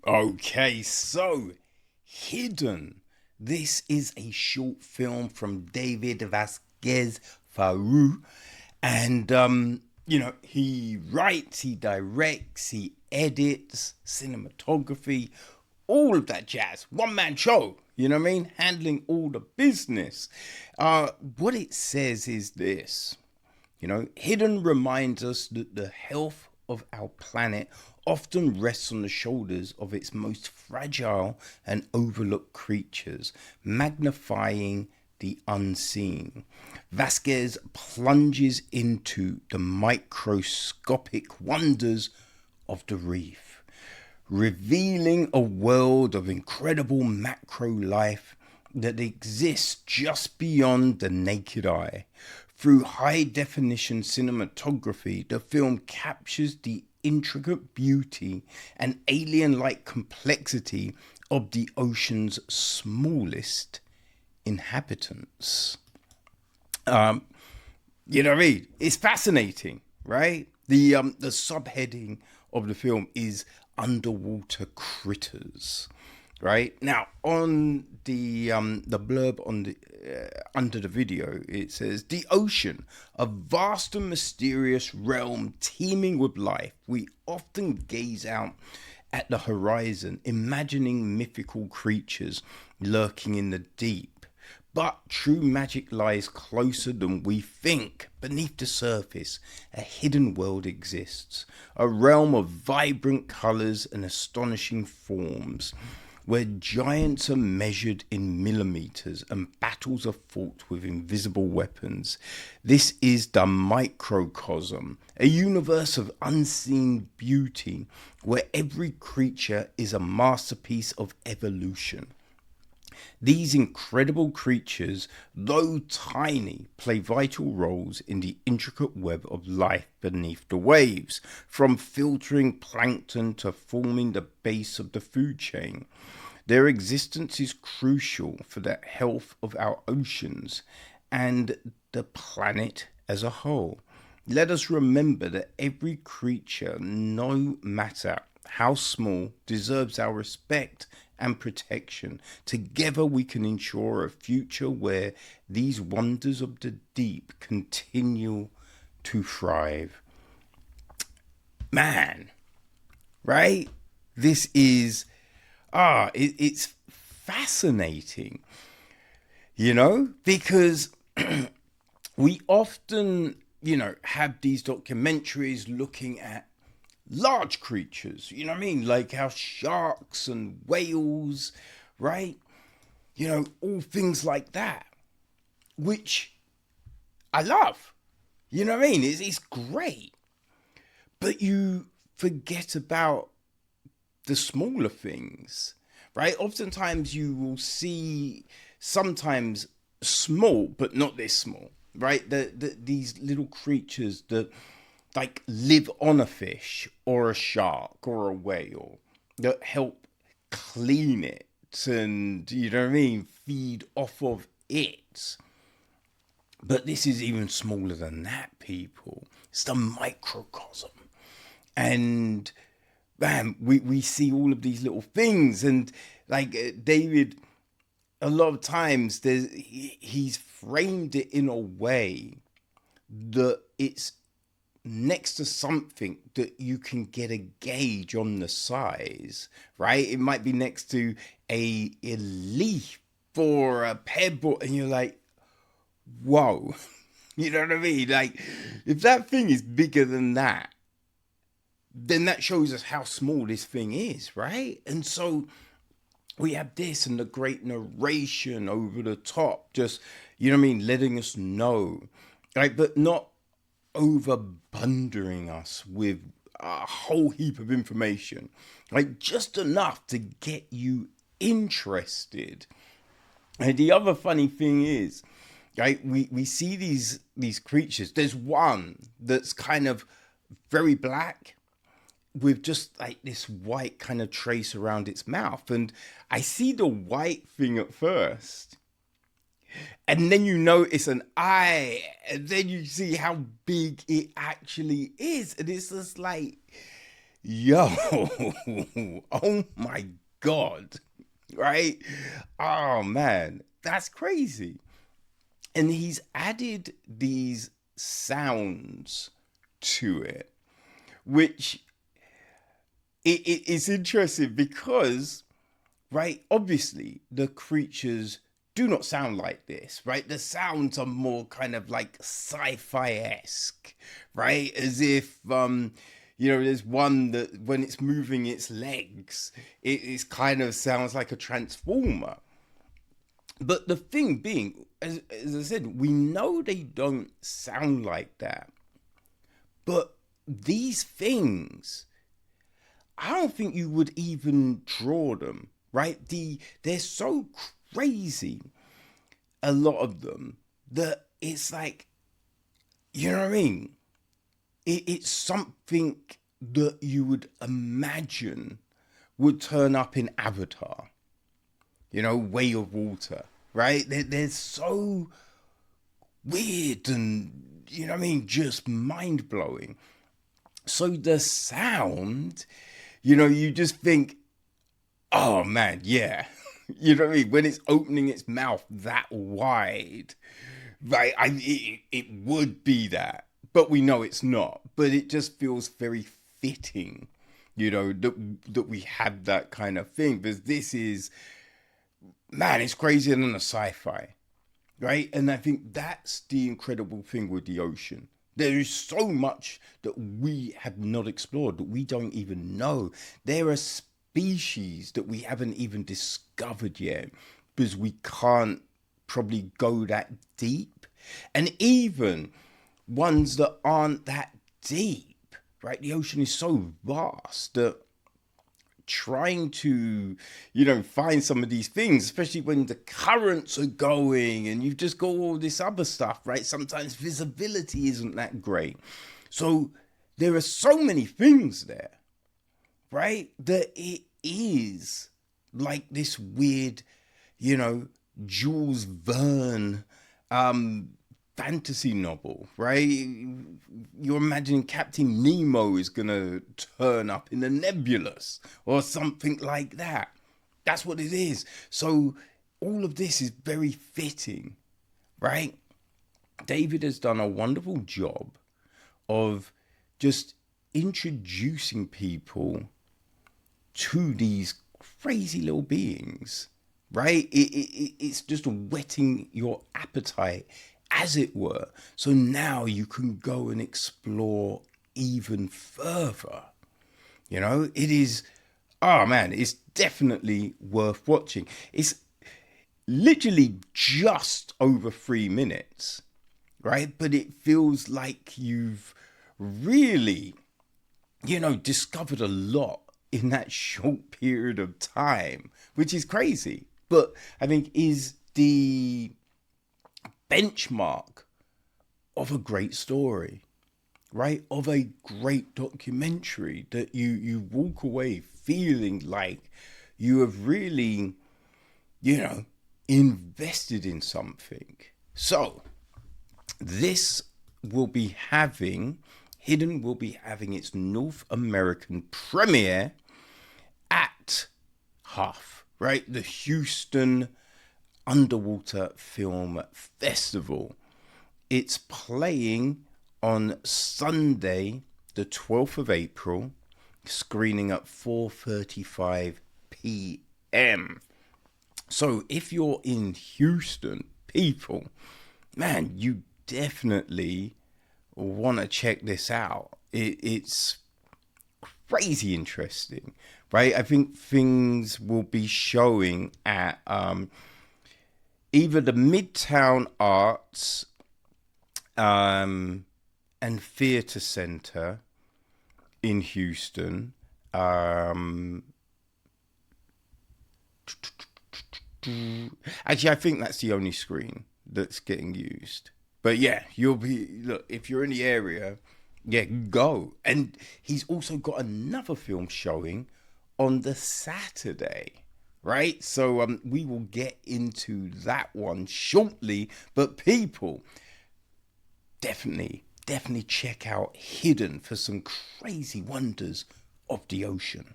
Okay, so Hidden. This is a short film from David Vazquez Farrus. And, he writes, he directs, he edits, cinematography, all of that jazz. One man show, you know what I mean? Handling all the business. What it says is this. Hidden reminds us that the health of our planet often rests on the shoulders of its most fragile and overlooked creatures, magnifying the unseen. Vasquez plunges into the microscopic wonders of the reef, revealing a world of incredible macro life that exists just beyond the naked eye. Through high definition cinematography, the film captures the intricate beauty and alien like complexity of the ocean's smallest inhabitants. You know what I mean? It's fascinating, right? The subheading of the film is underwater critters. Right now, on the blurb on the under the video, it says the ocean, a vast and mysterious realm teeming with life. We often gaze out at the horizon, imagining mythical creatures lurking in the deep. But true magic lies closer than we think. Beneath the surface, a hidden world exists, a realm of vibrant colors and astonishing forms, where giants are measured in millimeters and battles are fought with invisible weapons. This is the microcosm, a universe of unseen beauty where every creature is a masterpiece of evolution. These incredible creatures, though tiny, play vital roles in the intricate web of life beneath the waves, from filtering plankton to forming the base of the food chain. Their existence is crucial for the health of our oceans and the planet as a whole. Let us remember that every creature, no matter how small, deserves our respect and protection. Together we can ensure a future where these wonders of the deep continue to thrive. Man, right? This is, it's fascinating, because we often, have these documentaries looking at large creatures, you know what I mean? Like how sharks and whales, right? All things like that, which I love. You know what I mean? It's great. But you forget about the smaller things, right? Oftentimes you will see sometimes small, but not this small, right? These little creatures that like live on a fish or a shark or a whale that help clean it and, you know what I mean, feed off of it. But this is even smaller than that, people. It's the microcosm. And man, we see all of these little things. And like David, a lot of times he's framed it in a way that it's next to something that you can get a gauge on the size, right? It might be next to a leaf or a pebble, and you're like, whoa. You know what I mean? Like, if that thing is bigger than that, then that shows us how small this thing is, right? And so we have this and the great narration over the top, just, you know what I mean, letting us know, right? But not overbundering us with a whole heap of information, like just enough to get you interested. And the other funny thing is, right, we see these creatures. There's one that's kind of very black with just like this white kind of trace around its mouth. And I see the white thing at first, and then you know it's an eye, and then you see how big it actually is. And it's just like, Yo, oh my God, right? Oh man, that's crazy. And he's added these sounds to it, which it's interesting because, right, obviously the creatures do not sound like this, right? The sounds are more kind of like sci-fi-esque, right? As if there's one that when it's moving its legs, it is kind of sounds like a transformer. But the thing being, as I said, we know they don't sound like that. But these things, I don't think you would even draw them, right? They're so crazy, a lot of them, that it's like, you know what I mean? It's something that you would imagine would turn up in Avatar, Way of Water, right? They're so weird and, just mind blowing. So the sound, you just think, oh man, yeah. You know what I mean? When it's opening its mouth that wide, right? It would be that, but we know it's not. But it just feels very fitting, that we have that kind of thing. Because this is, man, it's crazier than a sci-fi, right? And I think that's the incredible thing with the ocean. There is so much that we have not explored, that we don't even know. There are species that we haven't even discovered yet because we can't probably go that deep. And even ones that aren't that deep, right? The ocean is so vast that trying to, find some of these things, especially when the currents are going and you've just got all this other stuff, right? Sometimes visibility isn't that great. So there are so many things there, right? That it is like this weird, Jules Verne fantasy novel, right? You're imagining Captain Nemo is gonna turn up in the nebulous or something like that. That's what it is. So all of this is very fitting, right? David has done a wonderful job of just introducing people to these crazy little beings, right? It's just whetting your appetite, as it were. So now you can go and explore even further. It is, oh man, it's definitely worth watching. It's literally just over 3 minutes, right? But it feels like you've really, discovered a lot in that short period of time, which is crazy. But I think is the benchmark of a great story, right? Of a great documentary that you walk away feeling like you have really, invested in something. So this will be having, Hidden will be having its North American premiere at HUFF, right? The Houston Underwater Film Festival. It's playing on Sunday, the 12th of April, screening at 4:35 p.m. So if you're in Houston, people, man, you definitely want to check this out. It's crazy interesting, right? I think things will be showing at either the Midtown Arts and Theatre Center in Houston. Actually, I think that's the only screen that's getting used. But yeah, look, if you're in the area, yeah, go. And he's also got another film showing on the Saturday, right? So we will get into that one shortly. But people, definitely check out Hidden for some crazy wonders of the ocean.